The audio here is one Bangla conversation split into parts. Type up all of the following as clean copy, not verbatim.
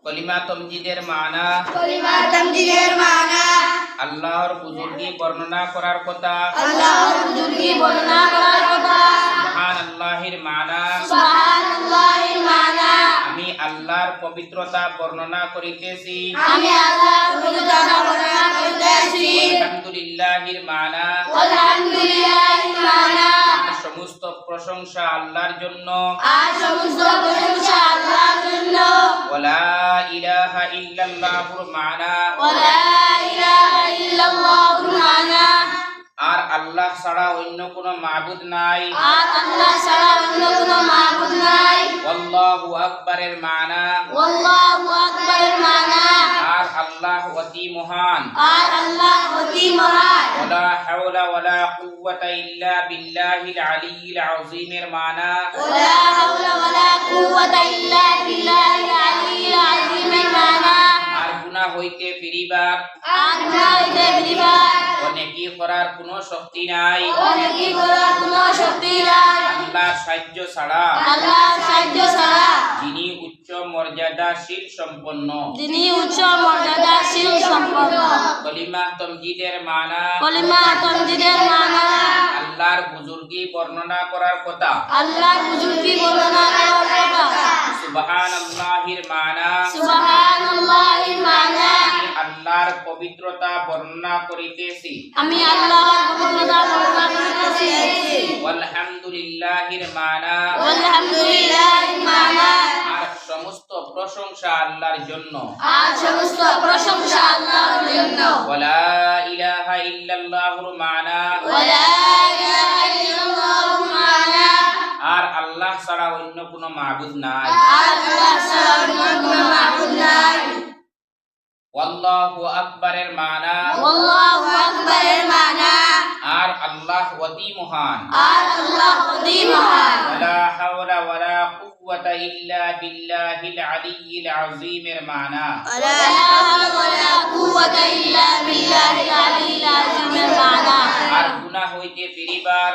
কলিমা তামজিদের মানা আল্লাহর বুজুর্গি বর্ণনা করার কথা। সুবহানাল্লাহির মানা আমি আল্লাহর পবিত্রতা বর্ণনা করিতেছি। আলহামদুলিল্লাহির মানা সমস্ত প্রশংসা আল্লাহর জন্য। ওয়ালা ইলাহা ইল্লাল্লাহুর মানা আর আল্লাহ ছাড়া অন্য কোনো মাবুদ নাই। আল্লাহু আকবারের মানা আর আল্লাহ অতি মহান। ওয়ালা হাওলা ওয়ালা কুওয়াতা ইল্লা বিল্লাহিল আলিয়্যিল আযীমের মানা আর গুনাহ হইতে ফিরিবার ও নেকি করার কোনো শক্তি নাই। আল্লাহর সাহায্য ছাড়া যিনি উচ্চ মর্যাদাশীল সম্পন্ন। কলিমা তামজিদের মানা আল্লাহর বুজুর্গি বর্ণনা করার কথা। সুবহানাল্লাহির মানা আল্লাহর পবিত্রতা বর্ণনা করিতেছি। আলহামদুলিল্লাহির মানা আর সমস্ত প্রশংসা আল্লাহর জন্য। ওয়ালা ইলাহা ইল্লাল্লাহুর মানা আর আল্লাহ ছাড়া অন্য কোনো মাবুদ নাই। আল্লাহু আকবারের মানা আর আল্লাহ অতি মহান। ওয়ালা হাওলা ওয়ালা কুওয়াতা ইল্লা বিল্লাহিল আলিয়্যিল আযীমের মানা আর গুনাহ হইতে ফিরিবার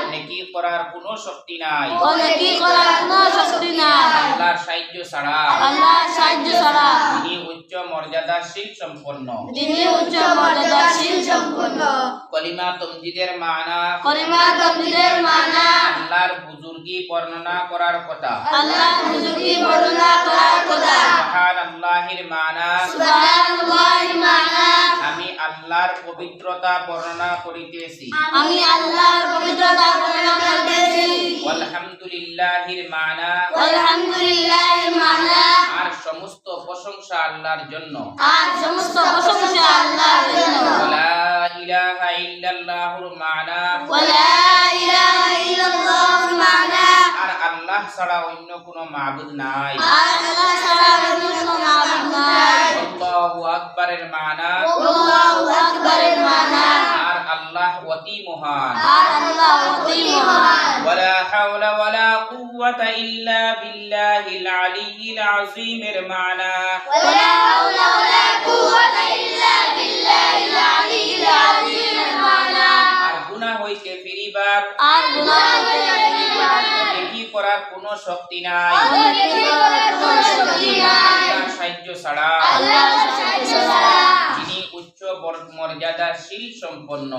ও নেকি করার কোনো শক্তি নাই। আল্লাহর সাহায্য ছাড়া যিনি উচ্চ মর্যাদাশীল সম্পন্ন। কলিমা তামজিদের মানা আল্লাহর বুজুর্গি বর্ণনা করার কথা। সুবহানাল্লাহির মানা আমি আল্লাহর পবিত্রতা বর্ণনা করিতেছি। আলহামদুলিল্লাহির মানা আর সমস্ত প্রশংসা আল্লাহর জন্য। ওয়ালা ইলাহা ইল্লাল্লাহুর মানা আর আল্লাহ ছাড়া অন্য কোনো মাবুদ নাই। আল্লাহু আকবারের মানা আর আল্লাহ অতি মহান। ওয়ালা হাওলা ওয়ালা কুওয়াতা ইল্লা বিল্লাহিল আলিয়্যিল আযীমের মানা আর গুনাহ হইতে ফিরিবার নেকি করার কোনো শক্তি নাই। আল্লাহর সাহায্য ছাড়া যিনি উচ্চ মর্যাদাশীল সম্পন্ন।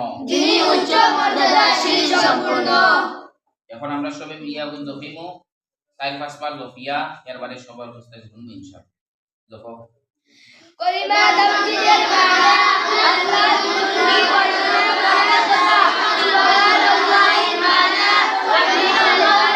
এখন আমরা সবাই মিলিয়া গুণ জপিমু 4-5 বার জপিয়া এরবারে সবার অবস্থায় শুনবো ইনশাআল্লাহ। জপ কলিমা তামজিদের মানা আল্লাহর বুজুর্গি বর্ণনা করার কথা। সুবহানাল্লাহির মানা আমি আল্লাহর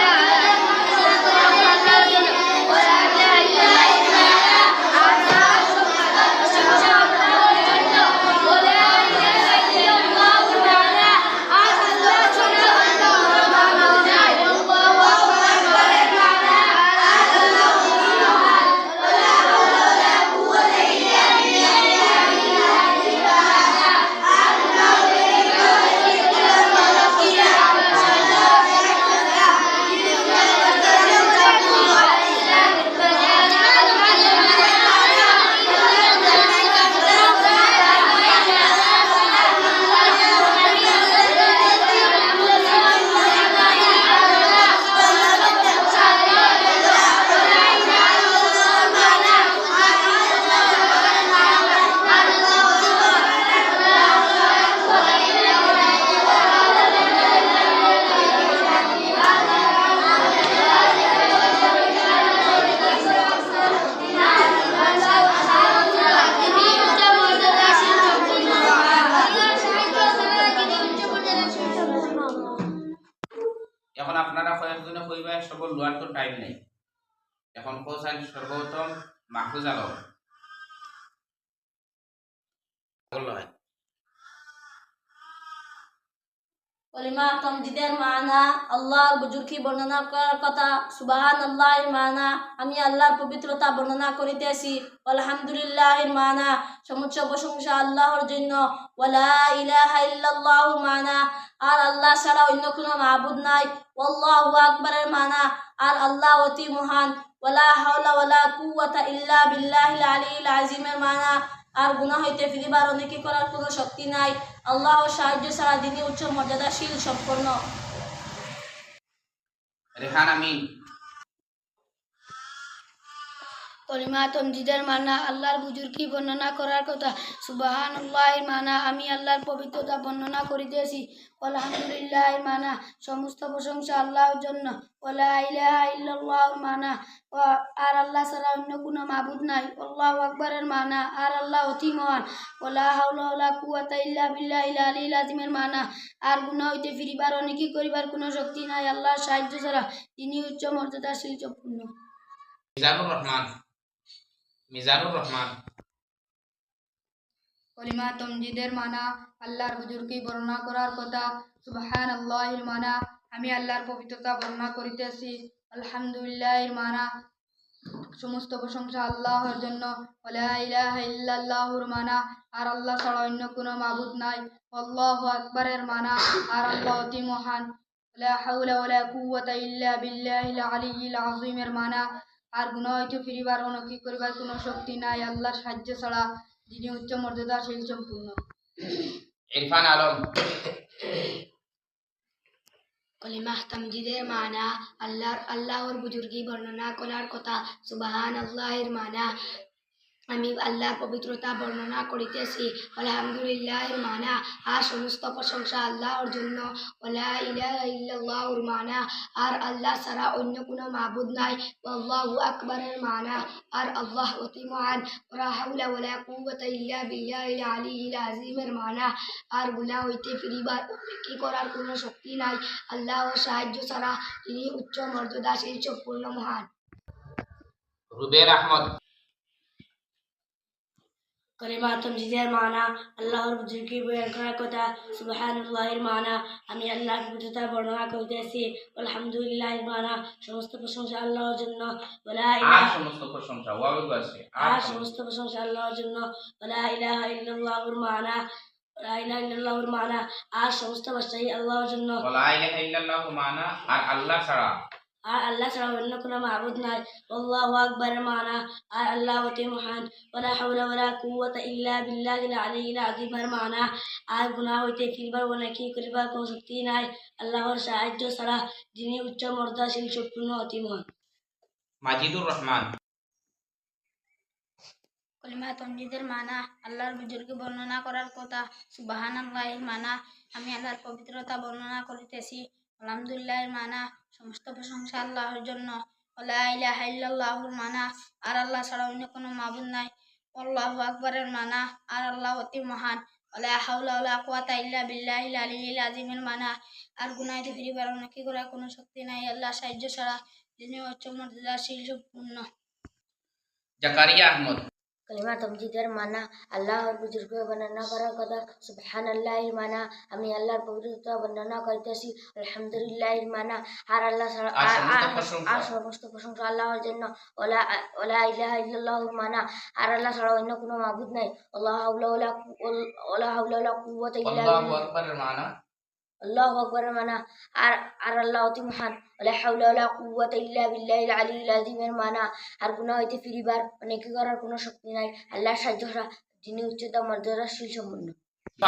সবর লোয়ার তো টাইম নেই। এখন কোসাইন সর্বপ্রথম মাহফুজ আলম বললো হয়। কলিমা তামজিদের মানা আল্লাহর বুজুর্গি বর্ণনা করার কথা। সুবহানাল্লাহির মানা আমি আল্লাহর পবিত্রতা বর্ণনা করিতেছি। আলহামদুলিল্লাহির মানা সমস্ত প্রশংসা আল্লাহর জন্য। ওয়ালা ইলাহা ইল্লাল্লাহু মানা আর আল্লাহ ছাড়া অন্য কোনো মাবুদ নাই। আল্লাহু আকবারের মানা আর আল্লাহ অতি মহান। ওয়ালা হাওলা ওয়ালা কুওয়াতা ইল্লা বিল্লাহিল আলিয়্যিল আযীমের মানা আর গুনাহ হইতে ফিরিবার অনেকি করার কোনো শক্তি নাই। আল্লাহর সাহায্য ছাড়া যিনি উচ্চ মর্যাদাশীল সম্পন্ন। রেহান আমিন কলিমা তমজিদের মানা আল্লাহর বুজুর্গি বর্ণনা করার কথা। সুবহানাল্লাহির মানা আমি আল্লাহর পবিত্রতা বর্ণনা করিতেছি। আলহামদুলিল্লাহির মানা সমস্ত প্রশংসা আল্লাহর জন্য। ওয়ালা ইলাহা ইল্লাল্লাহুর মানা আর আল্লাহ ছাড়া অন্য কোনো মাবুদ নাই। আল্লাহু আকবারের মানা আর আল্লাহ অতি মহান। ওয়ালা হাওলা ওয়ালা কুওয়াতা ইল্লা বিল্লাহিল আলিয়্যিল আযীমের মানা আর গুনাহ হইতে ফিরিবার অনেকি করিবার কোনো শক্তি নাই আল্লাহর সাহায্য ছাড়া যিনি উচ্চ মর্যাদাশীল সম্পূর্ণ। মিজানুর রহমান কলিমা তমজিদের মানা আল্লাহর বুজুর্গি বর্ণনা করার কথা। সুবহানাল্লাহির মানা আমি আল্লাহর পবিত্রতা বর্ণনা করিতেছি। আলহামদুলিল্লাহির মানা সমস্ত প্রশংসা আল্লাহর জন্য। ওয়ালা ইলাহা ইল্লাল্লাহুর মানা আর আল্লাহ ছাড়া অন্য কোনো মাবুদ নাই। আল্লাহু আকবারের মানা আর আল্লাহ অতি মহান। ওয়ালা হাওলা ওয়ালা কুওয়াতা ইল্লা বিল্লাহিল আলিয়্যিল আযীমের মানা আর গুনাহ হইতে ফিরিবার অনকি করিবার কোনো শক্তি নাই আল্লাহর সাহায্য ছাড়া যিনি উচ্চ মর্যাদাশীল সম্পূর্ণ। ইরফান আলম কলিমা তামজিদের মানা আল্লাহর বুজুর্গি বর্ণনা করার কথা। সুবহানাল্লাহির মানা আমি আল্লাহর পবিত্রতা বর্ণনা করিতেছি। আলহামদুলিল্লাহির মানা আর সমস্ত প্রশংসা আল্লাহর জন্য। ওয়ালা ইলাহা ইল্লাল্লাহুর মানা আর আল্লাহ ছাড়া অন্য কোনো মাবুদ নাই। আল্লাহু আকবারের মানা আর আল্লাহ অতি মহান। ওয়ালা হাওলা ওয়ালা কুওয়াতা ইল্লা বিল্লাহিল আলিয়্যিল আযীমের মানা আর গুনাহ হইতে ফিরিবার কি করার কোনো শক্তি নাই আল্লাহর সাহায্য ছাড়া তিনি উচ্চ মর্যাদাশীল সম্পূর্ণ মহান। রুবের আহমদ কলিমা তামজিদের মানা আল্লাহর বুজুর্গি বয়ান করার কথা। সুবহানাল্লাহির মানা আমি আল্লাহর পবিত্রতা বর্ণনা করিতেছি। আলহামদুলিল্লাহির মানা সমস্ত প্রশংসা আল্লাহর জন্য। ওয়ালা আর ইলাহা সমস্ত প্রশংসা ওয়াও আছে আর সমস্ত প্রশংসা আল্লাহর জন্য। ওয়ালা ইলাহা ইল্লাল্লাহুর মানা ওয়ালা ইলাহা ইল্লাল্লাহুর মানা আর সমস্ত বাদশাহী আল্লাহর জন্য। ওয়ালা ইলাহা ইল্লাল্লাহু মানা আর আল্লাহ ছাড়া আর আল্লাহ ছাড়া অন্য কোনো মাবুদ নাই। আল্লাহু আকবারের মানা আর আল্লাহ অতি মহান। ওয়ালা হাওলা ওয়ালা কুওয়াতা ইল্লা বিল্লাহিল আলিয়্যিল আযীমের মানা আর গুনাহ হইতে ফিরবার ও নেকি করিবার কোনো শক্তি নাই আল্লাহর সাহায্য ছাড়া যিনি উচ্চ মর্যাদাশীল সম্পূর্ণ অতি মহান। মাজিদুর রহমান কলিমা তামজিদের মানা আল্লাহর বুজুর্গি বর্ণনা করার কথা। সুবহানাল্লাহির মানা আমি আল্লাহর পবিত্রতা বর্ণনা করিতেছি। আলহামদুলিল্লাহির মানা সমস্ত প্রশংসা আল্লাহর জন্য। ওয়ালা ইলাহা ইল্লাল্লাহুর মানা আর আল্লাহ ছাড়া অন্য কোনো মাবুদ নাই। আল্লাহু আকবারের মানা আর আল্লাহ অতি মহান। ওয়ালা হাওলা ওয়ালা কুওয়াতা ইল্লা বিল্লাহিল আলিয়্যিল আযীমের মানা আর গুনাহ হইতে ফিরিবার অনেকি করার কোনো শক্তি নাই আল্লাহর সাহায্য ছাড়া যিনি উচ্চ মর্যাদাশীল সম্পূর্ণ। জাকারিয়া আহমদ কলিমা তামজিদের মানা আল্লাহর বুজুর্গি বর্ণনা করার কথা। সুবহানাল্লাহির মানা আমি আল্লাহর পবিত্রতা বর্ণনা করিতেছি। আলহামদুলিল্লাহির মানা আর আল্লাহ ছাড়া আর সমস্ত প্রশংসা আল্লাহর জন্য। ওয়ালা ইলাহা ইল্লাল্লাহুর মানা আর আল্লাহ ছাড়া অন্য কোনো মাবুদ নাই। ওয়ালা হাওলা ওয়ালা কুওয়াতা ইল্লা আল্লাহু আকবারের মানা আল্লাহু আকবারের মানা আর আল্লাহ অতি মহান। ওয়ালা হাওলা ওয়ালা কুওয়াতা ইল্লা বিল্লাহিল আলিয়্যিল আযীমের মানা আর গুনাহ হইতে ফিরিবার নেকি করার কোনো শক্তি নাই আল্লাহর সাহায্য ছাড়া যিনি উচ্চতম মর্যাদাশীল সম্পন্ন।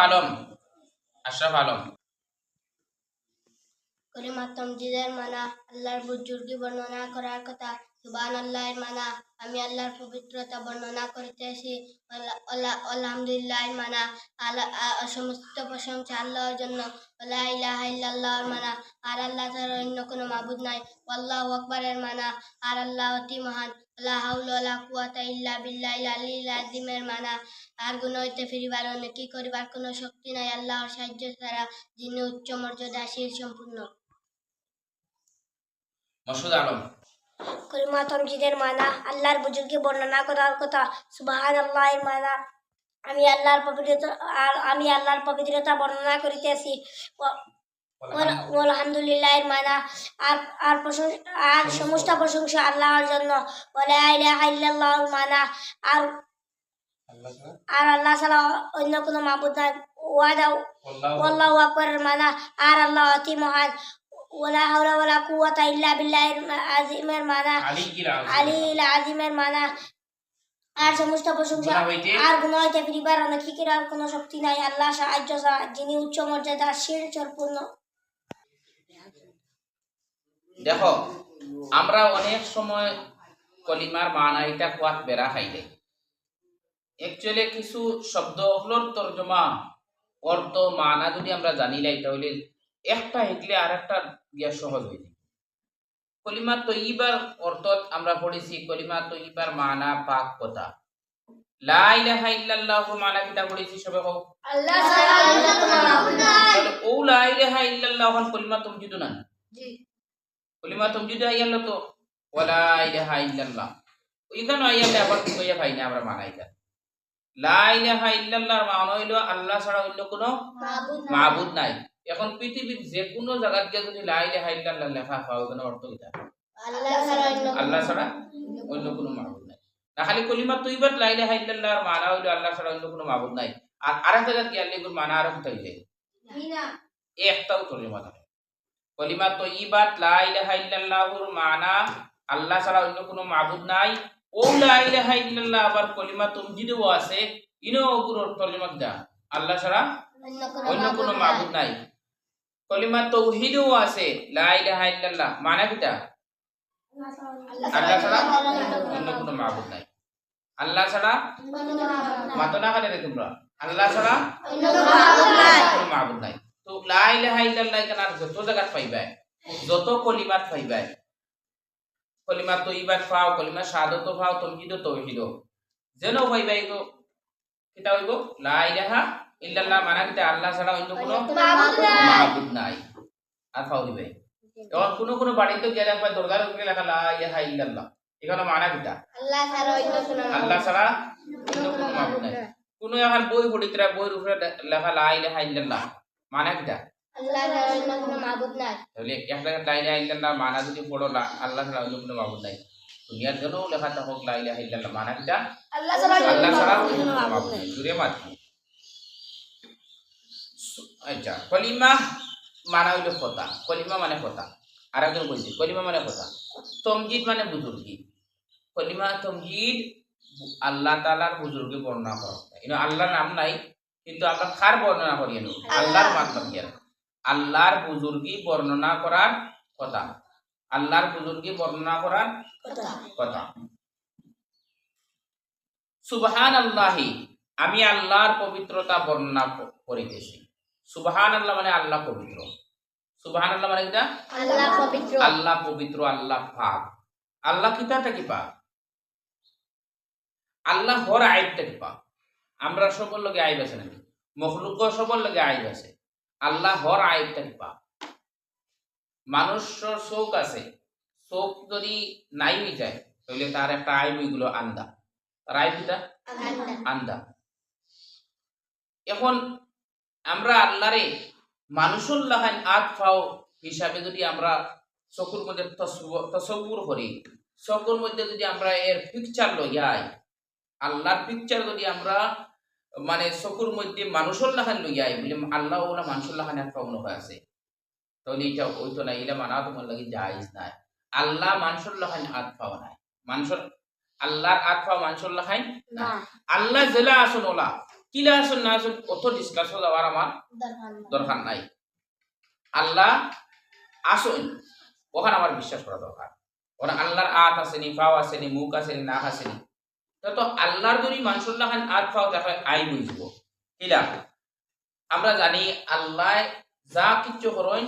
আলম আশরাফ আলম কলিমা তামজিদের মানা আল্লাহর বুজুর্গি বর্ণনা করার কথা। সুবহানাল্লাহির মানা আমি আল্লাহর পবিত্রতা বর্ণনা করিতেছি। আলহামদুলিল্লাহির মানা সমস্ত প্রশংসা আল্লাহর জন্য। ওয়ালা ইলাহা ইল্লাল্লাহুর মানা আর আল্লাহ ছাড়া অন্য কোনো মাবুদ নাই। আল্লাহু আকবারের মানা আর আল্লাহ অতি মহান। ওয়ালা হাওলা ওয়ালা কুওয়াতা ইল্লা বিল্লাহিল আলিয়্যিল আযীমের মানা আর গুনাহ হইতে ফিরিবার ও নেকি করিবার কোনো শক্তি নাই আল্লাহর সাহায্য ছাড়া যিনি উচ্চ মর্যাদাশীল সম্পূর্ণ। মসুদ আলম। কলিমা তমজিদের মানা আল্লাহর বুজুর্গি বর্ণনা করার কথা। সুবহানাল্লাহির মানা আমি আল্লাহর পবিত্রতা বর্ণনা করিতেছি। আলহামদুলিল্লাহর মানা আর সমস্ত প্রশংসা আল্লাহর জন্য। ওয়া ইলাহা ইল্লাল্লাহর মানা আর আল্লাহ ছাড়া অন্য কোনো মাবুদ নাই। আল্লাহু আকবারের মানা আর আল্লাহ অতি মহান। ওয়ালা হাওলা ওয়ালা কুওয়াতা ইল্লা বিল্লাহির আযীমের মানা আলিল আযীমের মানা আর সমস্ত প্রশংসা আর গুণ হইতে ফিরিবার অনৈকিকের আর কোনো শক্তি নাই আল্লাহ সাহায্য ছাড়া, যিনি উচ্চ মর্যাদা শিরচরপূর্ণ। দেখো আমরা অনেক সময় কলিমার মানা এটা কোয়াত বেড়া খাই দেয়। একচুয়ালি কিছু শব্দ হলোর তর্জমা অর্থ মানা যদি আমরা জানি না, এটা হইলে একটা হিটলে আর একটা গিয়া সহজ হয়ে যায়। কলিমা তৈয়িবার অর্থ আমরা পড়েছি, কলিমা তৈয়িবার মানা পাক কথা। লা ইলাহা ইল্লাল্লাহু মানা কিতা পড়েছি সবে হোক আল্লাহ ছাড়া অন্য কোনো মাবুদ নাই। ও লা ইলাহা ইল্লাল্লাহু কলিমা তামজিদ না, জি কলিমা তামজিদ আইয়াল তো ওয়ালা ইলাহা ইল্লাল্লাহ ওইখানে আইয়ালে আবার কি কইয়া পাই না আমরা মানাইতা। লা ইলাহা ইল্লাল্লাহর মানে হইলো আল্লাহ ছাড়া অন্য কোনো মাবুদ নাই। এখন পৃথিবীর যে কোনো জায়গায় গিয়ে যদি লা ইলাহা ইল্লাল্লাহ লেখা পাও কেন অর্থ কি আল্লাহ ছাড়া অন্য কোনো মাবুদ নাই। না খালি কলিমা তৈয়িবাত লা ইলাহা ইল্লাল্লাহর মানে হইলো আল্লাহ ছাড়া অন্য কোনো মাবুদ নাই। আর আরেক জায়গায় গিয়ে আল্লাহর মানে আরো কোথায় যায় এই একটাও তর্জমা থাকে। কলিমা তৈয়িবাত লা ইলাহা ইল্লাল্লাহর মানে আল্লাহ ছাড়া অন্য কোনো মাবুদ নাই। ও লা ইলাহা ইল্লাল্লাহ আবার কলিমা তামজিদও আছে, ইনো ওগুর তর্জমা দা আল্লাহ ছাড়া অন্য কোনো মাবুদ নাই। কলিমা তাওহীদও আছে, লা ইলাহা ইল্লাল্লাহ মানে কিটা আল্লাহ ছাড়া অন্য কোনো মাবুদ নাই। আল্লাহ ছাড়া মাতনা করে তোমরা আল্লাহ ছাড়া অন্য কোনো মাবুদ নাই। তো লা ইলাহা ইল্লাল্লাহ কেন যত জায়গা পাইবা, যত কলিমাত পাইবা, কলিমা তৈয়িবাত পাও, কলিমা শাহাদাত পাও, তামজিদ তাওহীদ যেন পাইবা, এগো কিতা হইব লা ইলাহা ইল্লাল্লাহ মানে কিটা আল্লাহ ছাড়া অন্য কোনো মাবুদ নাই। আর পাও দিবে এখন কোনো কোনো বাড়িতে গিয়ে দেখবা দরজার উপরে লেখা লা ইলাহা ইল্লাল্লাহ, এখানে মানে কিটা আল্লাহ ছাড়া অন্য কোনো মাবুদ নাই। কোনো এখন বই পড়িতরা বইয়ের উপরে লেখা লা ইলাহা ইল্লাল্লাহ মানে কিটা তাহলে একটা লা ইলাহা ইল্লাল্লাহ মানে যদি পড়ো আল্লাহ ছাড়া অন্য কোনো মাবুদ নাই, দুনিয়ার জন্য লেখা থাকুক লা ইলাহা ইল্লাল্লাহ মানে কিটা আল্লাহ ছাড়া অন্য কোনো মাবুদ নাই। জুড়ে মাতি আচ্ছা কলিমা মানে হইল কথা, কলিমা মানে কথা। আর একজন বলছি কলিমা মানে কথা। তমজিদ মানে বুজুর্গি। কলিমা তমজিদ আল্লাহ তাআলার বুজুর্গি বর্ণনা করা। ইনো আল্লাহর নাম নাই কিন্তু আমরা কার বর্ণনা করি এনো আল্লাহর মাধ্যম দিয়ে আল্লাহর বুজুর্গি বর্ণনা করার কথা, আল্লাহর বুজুর্গি বর্ণনা করার কথা। সুবহানাল্লাহি আমি আল্লাহর পবিত্রতা বর্ণনা করিতেছি। সুবহানাল্লাহ মানে আল্লাহ পবিত্র। সুবহানাল্লাহ মানে কিটা আল্লাহ পবিত্র, আল্লাহ পবিত্র, আল্লাহ পাক। আল্লাহ কিতাটা কি পাক, আল্লাহ হর আইবটা কি পাক। আমরা সবার লগে আইব আছে নাকি, মখলুক সবার লগে আইব আছে, আল্লাহ হর আইবটা কি পাক। মানুষের চোখ আছে, চোখ যদি নাই হয়ে যায় তাহলে তার একটা আইব এগুলো আন্দা, তার আইব কিটা আন্দা। এখন আমরা আল্লাহরে মানুষুল লাহান আত ফাও হিসাবে যদি আমরা চকুর মধ্যে তসব্বুর করি, চকুর মধ্যে যদি আমরা এর পিকচার লইয়াই, আল্লাহর পিকচার যদি আমরা মানে চকুর মধ্যে মানুষুল লাহান লইয়াই বলে আল্লাহ ওলা মানুষুল লাহান আত ফাও নয় আছে, তাহলে এটা ওইতো না, এটা মানা তোমার লাগে জায়েজ নাই। আল্লাহ মানুষুল লাহান আত ফাও নাই, মানুষের আল্লাহর আত ফাও মানুষুল লাহান না। আল্লাহ জেলা আসুন ওলা কিলা আসুন না আসুন অত ডিসকাস যাওয়ার আমার দরকার নাই। আল্লাহ আসুন ওখানে আমার বিশ্বাস করা দরকার। ওরা আল্লাহর আত আসেনি, ফাও আসেনি, মুখ আসেনি, নাক আসেনি, তো আল্লাহর যদি মানুষুল্লাহ খান আত ফাও দেখা আই বুঝবো কিলা। আমরা জানি আল্লাহ যা কিচ্ছু করেন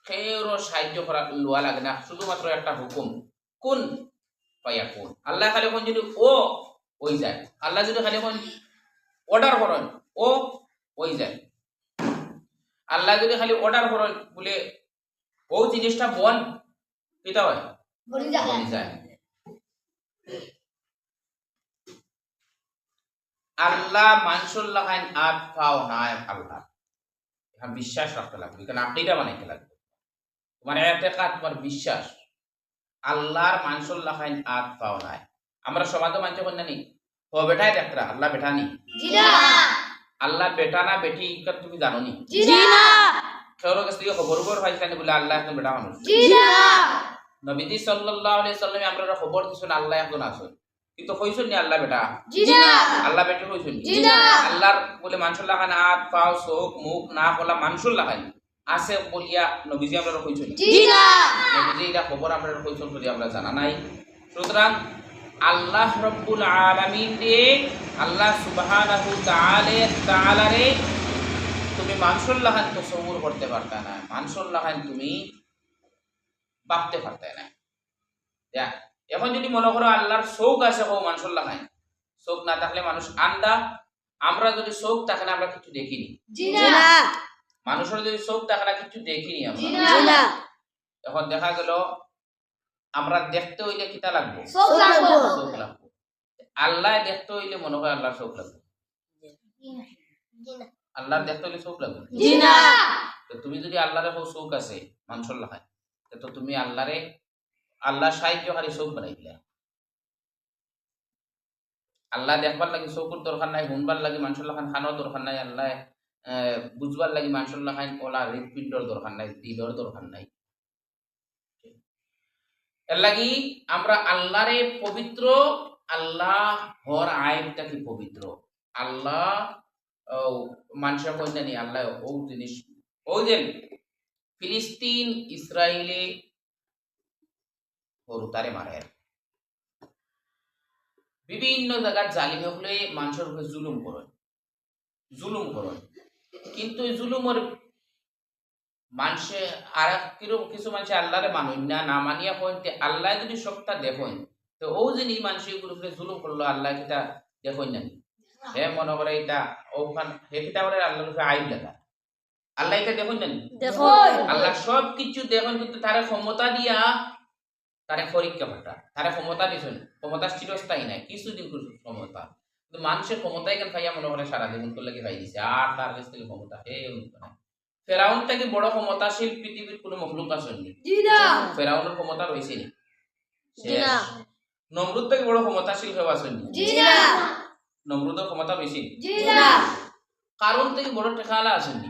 সেও সাহায্য করা লোয়া লাগে না, শুধুমাত্র একটা হুকুম কোন পাইয়া কোন। আল্লাহ খালি কোন যদি ও ওই যায়, আল্লাহ যদি খালি কোন অর্ডার করেন ও ওই যায়। আল্লাহ যদি খালি অর্ডার করেন বলে ও জিনিসটা বন কিতা হয় বলি যায় বলি যায় আল্লাহ মানুষের লাগাইন আত পাও নাই আল্লাহ এখন বিশ্বাস রাখতে লাগবে এখানে আকিদা বানাইতে লাগবে তোমার এতেকাদ তোমার বিশ্বাস আল্লাহর মানুষের লাগাইন আত পাও নাই আমরা সমাজ মানতে পারি না নি ও বেটাই দেখরা আল্লাহ বেটা নি জি না আল্লাহ বেটা না বেটি ইকার তুমি জানো নি জি না কেউর কাছ থেকে খবর পাইছিলেন বলে আল্লাহ একজন বেটা মানুষ জি না নবীজি সাল্লাল্লাহু আলাইহি সাল্লামে আমরা খবর দিছেন আল্লাহ একজন আছেন কিন্তু কইছেন নি আল্লাহ বেটা জি না আল্লাহ বেটি কইছেন নি জি না আল্লাহর বলে মানুষের লাগান হাত পাও চোখ মুখ না কলা মানুষের লাগান আছে বলিয়া নবীজি আমরা কইছেন জি না নবীজি এটা খবর আমরা কইছেন বলি আমরা জানা নাই সুতরাং আল্লাহ রব্বুল আলামিন রে আল্লাহ সুবহানাহু তাআলা রে তুমি মানুষের লাগান তসব্বুর করতে পারতা না মানুষের লাগান তুমি ভাবতে পারতে না এখন যদি মনে করো আল্লাহর চোখ আছে ও মানুষের লাগাই চোখ না থাকলে মানুষ আন্দা আমরা যদি চোখ থাকে না আমরা কিছু দেখিনি জি না মানুষের যদি চোখ থাকে না কিছু দেখিনি আমরা জি না এখন দেখা গেল আমরা দেখতে হইলে কিতা লাগবো চোখ লাগবো চোখ লাগবো আল্লাহ দেখতে হইলে মনে হয় আল্লাহর চোখ লাগবে আল্লাহ দেখতে হইলে চোখ লাগবে জি না তো তুমি যদি আল্লাহরে চোখ আছে মানুষের লাগাই তো তুমি আল্লাহরে আল্লাহ সাহায্যকারী চোখ বানাই দিলা আল্লাহ দেখবার লাগি চোখের দরকার নাই শুনবার লাগি মানুষের লাগান খানোর দরকার নাই আল্লাহ বুঝবার লাগি মানুষের লাগান ওলা হৃদপিণ্ডর দরকার নাই দিলর দরকার নাই এর লাগি আমরা আল্লাহরে পবিত্র আল্লাহ হর আইনটা কি পবিত্র আল্লাহ মানুষের কইনা নি আল্লাহ ও জিনিস ও যে ফিলিস্তিন ইসরায়েলে তারে মারে বিভিন্ন জায়গার জালিমে হলে মানুষের উপরে জুলুম করেন কিন্তু এই জুলুমের মানুষে আর কিছু মানুষ আল্লাহরে মানুন না মানিয়া হইতে আল্লাহ যদি সবটা দেখেন তো ও যিনি মানুষের উপরে জুলুম করলো আল্লাহ কিটা দেখেন না হে মনে করে এটা ওখান হে কিটা করে আল্লাহর উপরে আইন লেখা আল্লাহ এটা দেখেন না আল্লাহ সব কিছু দেখেন কিন্তু তার ক্ষমতা দিয়া তারে পরীক্ষা ফাটা তারে ক্ষমতা দিছেন ক্ষমতা চিরস্থায়ী নাই কিছুদিন ক্ষমতা কিন্তু মানুষের ক্ষমতাই কেন পাইয়া মনে করে সারা জীবন করলে পাই দিছে আর তার কাছ থেকে ক্ষমতা ফেরাউন থেকে বড় ক্ষমতাশীল পৃথিবীর কোনো মখলুক আসেনি ফেরাউনের ক্ষমতা রয়েছে নি নমরুদ থেকে বড় ক্ষমতাশীল কেউ আসেনি নমরুদের ক্ষমতা রয়েছে কারণ থেকে বড় টেকালা আসেনি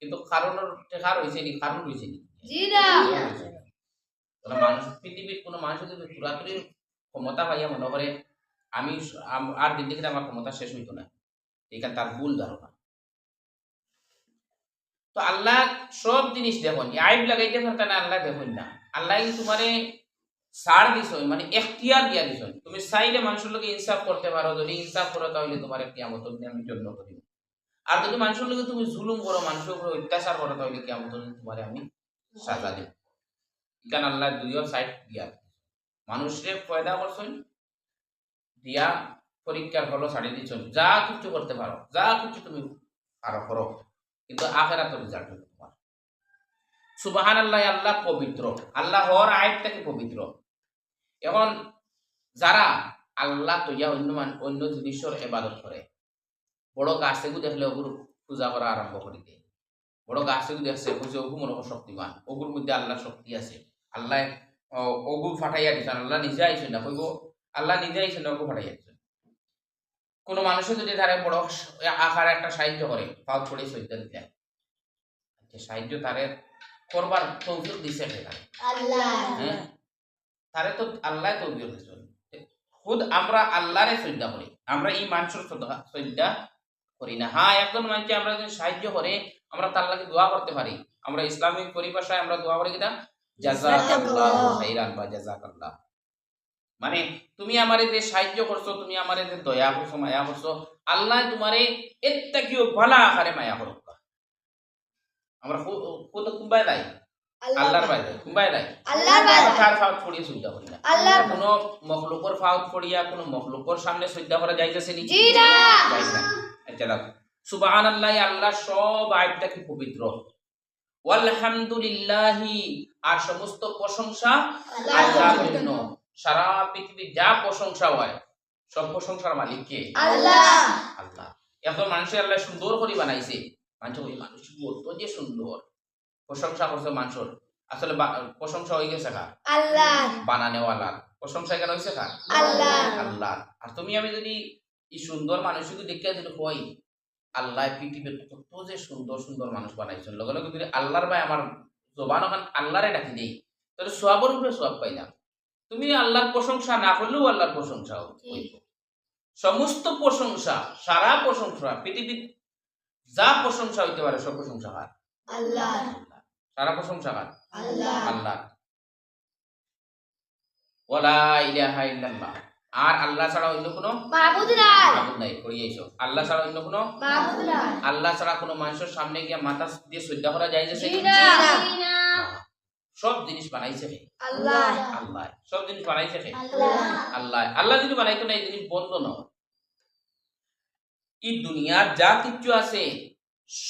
কিন্তু কারণের টেকা রয়েছে নি কারণ রয়েছে নি মানুষ পৃথিবীর কোনো মানুষ যদি পুরাপুরি ক্ষমতা পাইয়া মনে করে আমি আর দিন থেকে আমার ক্ষমতা শেষ হইতো না এখানে তার ভুল ধারণা তো আল্লাহ সব জিনিস দেখুন আইব লাগাইতে পারতা না আল্লাহ দেখুন না আল্লাহ তোমারে ছাড় দিছ মানে এখতিয়ার দিয়া দিছ তুমি চাইলে মানুষের লোকে ইনসাফ করতে পারো যদি ইনসাফ করো তাহলে তোমার কিয়ামত আমি জন্য করি আর যদি মানুষের লোকে তুমি জুলুম করো মানুষের উপরে অত্যাচার করো তাহলে কিয়ামত তোমারে আমি সাজা দেব ইকান আল্লাহ দুইও সাইড দিয়া মানুষরে পয়দা করছেন দিয়া পরীক্ষার হলো ছাড়িয়ে দিচ্ছেন যা কিছু করতে পারো যা কিছু তুমি আরো করো কিন্তু আখিরাতের রেজাল্ট হবে তোমার সুবহানাল্লাহ আল্লাহ পবিত্র আল্লাহ হর আয়াতটাকে পবিত্র এখন যারা আল্লাহ তৈয়া অন্য জিনিসের ইবাদত করে বড় গাছগুলো দেখলে ওগুর পূজা করা আরম্ভ করে দেয় বড় গাছগুলো দেখছে বুঝে ওগু মনে শক্তিমান ওগুর মধ্যে আল্লাহ শক্তি আছে আল্লাহ ওগু ফাটাইয়া দিচ্ছেন আল্লাহ নিজে আইছেন না কইব আল্লাহ নিজে আইছেন না ওগু ফাটাইয়া দিচ্ছেন কোনো মানুষের যদি তারা বড় আকারে একটা সাহায্য করে পাও পড়ে সজ্জা দিতে সাহায্য তারে করবার তৌফিক দিছে হ্যাঁ তারে তো আল্লাহ তৌফিক দিছে খুদ আমরা আল্লাহরে সজ্জা করি আমরা এই মানুষের সজ্জা করি না হ্যাঁ একজন মানুষকে আমরা যদি সাহায্য করে আমরা তার লাগে দোয়া করতে পারি আমরা ইসলামিক পরিভাষায় আমরা দোয়া করি কিনা জাযাকাল্লাহু খাইরান বা জাযাকাল্লাহ মানে তুমি আমারে যে সাহায্য করছো তুমি আমারে যে দয়া করছো মায়া করছো আল্লাহ তোমারে এত্তা কিও ভালা আকারে মায়া করুক আমরা কত কুম্বাই দেয় আল্লাহর বাইরে কুম্বাই দেয় আল্লাহর বাইরে তার ফাউত পড়িয়ে সুবিধা করি না আল্লাহর কোনো মখলুকর ফাউত পড়িয়া কোনো মখলুকর সামনে সুবিধা করা যাইতেছে নি জি না যাইছে না আচ্ছা দেখো সুবহানাল্লাহ আল্লাহ সব আয়াতটা কি পবিত্র ওয়ালহামদুলিল্লাহি, আর সমস্ত প্রশংসা আল্লাহর জন্য। সারা পৃথিবীর যা প্রশংসা হয় সব প্রশংসার মালিক কে? আল্লাহ। আল্লাহ। এখন মানুষের আল্লাহ সুন্দর করে বানাইছে, মানুষ বলতো যে সুন্দর, প্রশংসা করছে মানুষের, আসলে প্রশংসা হয়ে গেছে কার? আল্লাহ। বানানেওয়ালার। প্রশংসা কেন হয়েছে কার? আল্লাহ। আল্লাহ। আর তুমি আমি যদি এই সুন্দর মানুষকে দেখে যদি কই আল্লাহ পৃথিবীর কত যে সুন্দর সুন্দর মানুষ বানাইছেন, লগে লগে যদি আল্লাহর ভাই আমার জবান ওখান আল্লাহরে ডাকি দেই, তাহলে সওয়াবের উপরে সওয়াব পাইলাম। তুমি আল্লাহর প্রশংসা না করলেও আল্লাহর প্রশংসা হইব। সমস্ত প্রশংসা, সারা প্রশংসা, পৃথিবীর যা প্রশংসা হইতে পারে সব প্রশংসা কার? আল্লাহ। সারা প্রশংসা কার? আল্লাহ। আল্লাহ। ওয়ালা ইলাহা ইল্লাল্লাহ, আর আল্লাহ ছাড়া অন্য কোনো মাবুদ নাই। মাবুদ নাই। করিয়েছো আল্লাহ ছাড়া অন্য কোনো মাবুদ নাই। আল্লাহ ছাড়া কোনো মানুষের সামনে গিয়ে মাথা দিয়ে শ্রদ্ধা করা যায়? যে জি না। সব জিনিস বানাইছে কে? আল্লাহ। আল্লাহ। সব জিনিস বানাইছে কে? আল্লাহ। আল্লাহ। আল্লাহ যদি বানাইতো না এই জিনিস বন্ধ নয়। এই দুনিয়ার যা কিছু আছে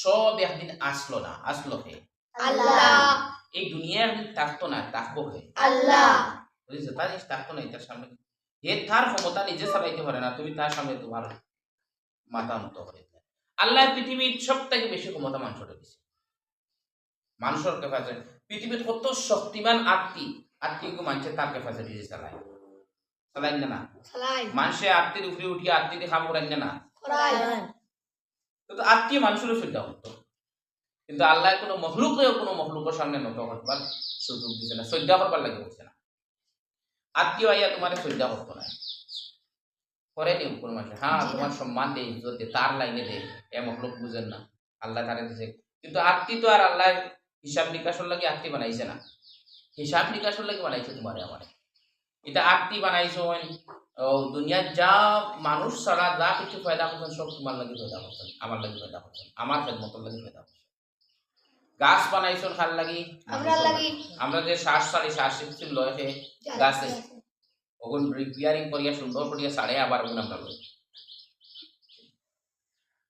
সব একদিন আসলো না, আসলো কে? আল্লাহ। এই দুনিয়া একদিন থাকতো না, থাকবো কে? আল্লাহ। বুঝেছো? তার জিনিস থাকতো না, তার সামনে এ তার ক্ষমতা নিজে চালাইতে পারে না, তুমি তার সামনে তোমার মাথা নত করে। আল্লাহ পৃথিবীর সব থেকে বেশি ক্ষমতা মানুষের দিছে। মানুষের ক্যাপাসিটি পৃথিবীর কত শক্তিমান আত্মীয় মানুষের তার ক্যাপাসিটি চালায় না। সালাই। মানুষের আত্মীয় উপরে উঠিয়ে আত্মীয় খাম করেন না, করাই। কিন্তু আত্মীয় মানুষেরও শ্রদ্ধা করতো। কিন্তু আল্লাহ কোনো মখলুকের সামনে নত করবার সুযোগ দিচ্ছে না, শ্রদ্ধা করবার লাগে বলছে না। আত্মীয় আইয়া তোমার শ্রদ্ধা করতো না, করেনি কোনো মানুষ। হ্যাঁ, তোমার সম্মান দেয়, ইজ্জত দেয়, তার লাইনে দেয়, এ মখলুক বুঝেন না, আল্লাহ তারে দিছে। কিন্তু আত্মীয় তো আর আল্লাহ হিসাব নিকাশের লাগে আত্মীয় বানাইছে না, হিসাব নিকাশের লাগে বানাইছে তোমারে আমারে। এটা আত্মীয় বানাইছো দুনিয়ার যা মানুষ ছাড়া যা কিছু ফায়দা করছেন সব তোমার লাগে ফায়দা করছেন, আমার লাগে ফায়দা করছেন, আমার খেদমতের লাগে ফায়দা করছেন। গাছ বানাইছো খাল লাগি, আমরা যে শ্বাস ছাড়ি, শ্বাস লয় খেয়ে গাছে ওগুন রিপেয়ারিং করিয়া সুন্দর করিয়া সাড়ে আবার ওগুন আমরা লই।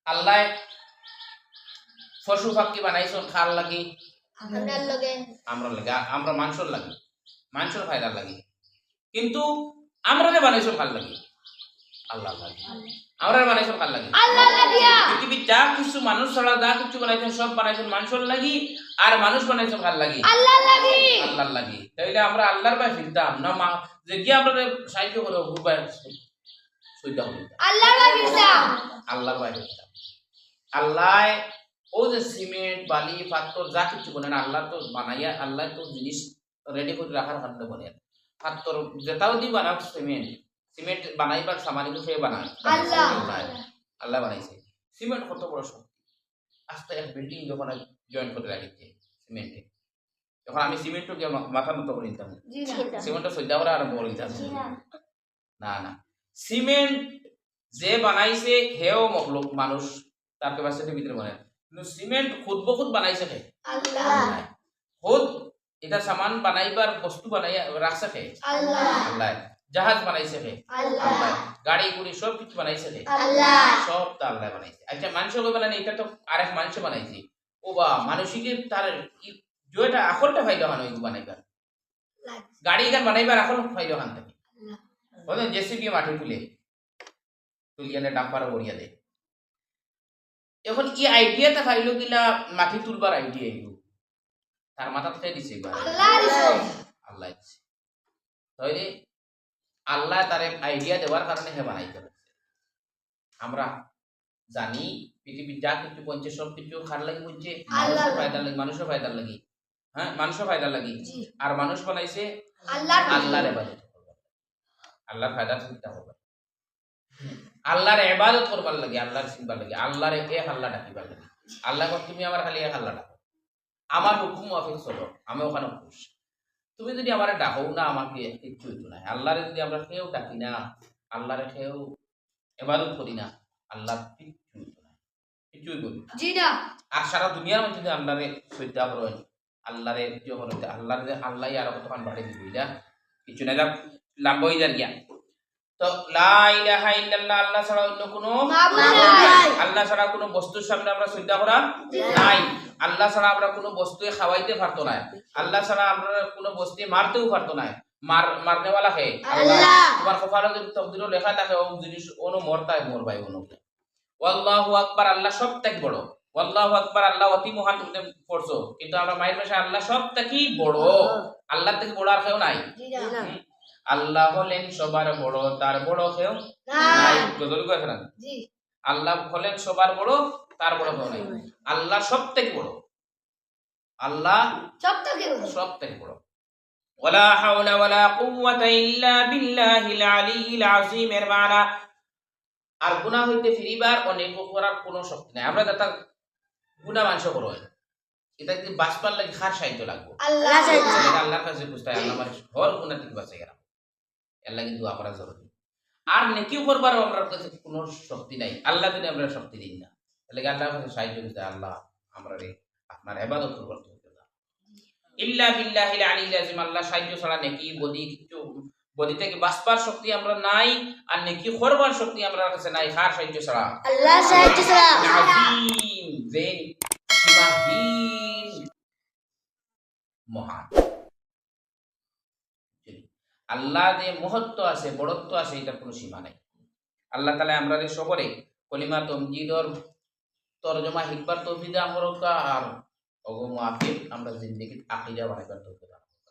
আল্লাহ পশু পাখি বানাইছো খাল লাগি, আমরা লাগে, আমরা মানুষের লাগি, মানুষের ফায়দার লাগি। কিন্তু আমরা যে বানাইছো খাল লাগি, আল্লাহ লাগি। আমরা বানাইছো খাল লাগি, পৃথিবীর যা কিছু মানুষ ছাড়া যা কিছু বানাইছেন সব বানাইছেন মানুষের লাগি, আর মানুষ বানাইছো খাল লাগি, আল্লাহর লাগি। তাইলে আমরা আল্লাহর ভাই ফিরতাম না, যে কি আমরা সাহায্য করে সৈদা হইতাম আল্লাহর ভাই ফিরতাম। আল্লাহ ও যে সিমেন্ট বালি পাথর যা কিছু বলেন আল্লাহ তো বানাইয়া, আল্লাহ তো জিনিস রেডি করে রাখার কারণে বলেন। পাথর যেটাও দি বানাও, সিমেন্ট বানাইবার সামানি সে বানায় আল্লাহ বানাইছে। সিমেন্ট কত বড় শক্তি, আস্তে এক বিল্ডিং যখন জয়েন করে রাখিছে সিমেন্টে, যখন আমি সিমেন্টও গিয়ে মাথা মতো করে নিতাম, সিমেন্টটা সজ্জা করা আরম্ভ করে দিতাম না। সিমেন্ট যে বানাইছে হেও মখলুক মানুষ, তার ক্যাপাসিটির ভিতরে বানায়। কিন্তু সিমেন্ট খুদ বখুদ বানাইছে কে? আল্লাহ। খুদ এটা সামান বানাইবার বস্তু বানাইয়া রাখছে কে? আল্লাহ। জাহাজ বানাইছে কে? আল্লাহ। গাড়ি গুড়ি সব কিছু বানাইছে কে? আল্লাহ। সব তো আল্লাহ বানাইছে। আচ্ছা মানুষকে বানানে, এটা তো আরেক মানুষ বানাইছে। ও বা মানসিকে তার যেটা আকলটা ফাইদা হান ওই বানাইবার, গাড়ি গান বানাইবার আকল ফাইদা হান থাকে। বলে জেসিবি মাটি তুলিয়ানে ডাম্পার বড়িয়া দেয়। এখন এই আইডিয়াটা ফাইলো কিলা মাটি তুলবার আইডিয়া, এগুলো তার মাথা থেকে দিছে আল্লাহ দিছে। তাহলে আল্লাহ তার আইডিয়া দেওয়ার কারণে হে বানাইতে পারছে। আমরা জানি পৃথিবীর যা কিছু বলছে সব কিছু খার লাগে বলছে মানুষের ফায়দার লাগে, মানুষের ফায়দার লাগে। হ্যাঁ, মানুষের ফায়দার লাগে। আর মানুষ বানাইছে আল্লাহর ইবাদত করবার, আল্লাহর ফায়দা চিন্তা করবার, আল্লাহর ইবাদত করবার লাগে, আল্লাহর চিনবার লাগে, আল্লাহর এক আল্লাহ ডাকিবার লাগে। আল্লাহ তুমি আমার খালি এক আল্লাহ ডাকো, আমার হুকুম মাফিক চলো, আমি ওখানে খুশ। তুমি যদি আমার ডাকো না, আমাকে কিচ্ছু হইতো না। আল্লাহরে যদি আমরা কেউ ডাকি না, আল্লাহরে কেউ ইবাদত করি না, আল্লাহ কিচ্ছু হইতো না, কিছুই বলি না। আর সারা দুনিয়ার মধ্যে যদি আল্লাহরে শ্রদ্ধা করেন, আল্লাহরে যখন আল্লাহ আর কতক্ষণ বাড়ি দিব, এটা কিছু না, লাভ হয়ে যার গিয়া। তো লা ইলাহা ইল্লাল্লাহ, আল্লাহ ছাড়া অন্য কোনো মাবুদ নাই, আল্লাহ ছাড়া কোনো বস্তুর সামনে আমরা শ্রদ্ধা করা নাই। আল্লাহ ছাড়া আমরা কোনো বস্তুকে খাওয়াইতে পারতো না, আল্লাহ ছাড়া আমরা কোনো বস্তু মারতেও পারতো না। মারনেওয়ালা হে আল্লাহ। তোমার কপালে যদি তকদিরও লেখা থাকে ও জিনিস অনু মরতায় মরবাই অনু। আল্লাহু আকবার, আল্লাহ সব থেকে বড়। আল্লাহু আকবার, আল্লাহ অতি মহান। তুমি পড়ছো, কিন্তু আমরা মায়ের ভাষায় আল্লাহ সব থেকে বড়। আল্লাহ থেকে বড় আর কেউ নাই। হুম। আল্লাহ হলেন সবার বড়, তার বড় কেউ নাই। গজল কয়েছে না? আল্লাহ হলেন সবার বড়, তার বড় কেউ নাই। আল্লাহ সব থেকে বড়, আল্লাহ সব থেকে বড়। ওয়ালা হাওলা ওয়ালা কুওয়াতা ইল্লা বিল্লাহিল আলিয়্যিল আযীম এর মানা আর গুনাহ হইতে ফিরিবার অনেক করার কোনো শক্তি নাই। আমরা যারা গুনাহ মানুষ করো, এটা কি বাঁচবার লাগি খার সাহায্য লাগবে, আল্লাহর কাছে বুঝতে হয় আল্লাহ আমার হর গুনাহ থেকে বাঁচাই গেলাম, এর লাগি দোয়া করা জরুরি। আর নেকি করবার আমার কাছে কোনো শক্তি নাই, আল্লাহ যদি আমরা শক্তি দিই না, তাহলে আল্লাহর কাছে সাহায্য করতে আল্লাহ আমরা আপনার ইবাদত করতে হবে না। ইল্লা বিল্লাহিল আলিয়্যিল আযীম, আল্লাহ সাহায্য ছাড়া নেকি বদি কিছু বদি থেকে বাঁচবার শক্তি আমরা নাই, আর নেকি করবার শক্তি আমরা কাছে নাই খার সাহায্য ছাড়া। আল্লাহ সাহায্য ছাড়া আযীম যেন সীমাহীন মহান। আল্লাহ যে মহত্ব আছে, বড়ত্ব আছে, এটার কোনো সীমা নাই। আল্লাহ তাআলা আমরা সকলে কলিমা তামজিদর তরজমা হিকবার তৌফিক দান করুক আর ওগো মুআফিক আমরা জিন্দেগীর আকীদা বানাইবার তৌফিক দান করুক।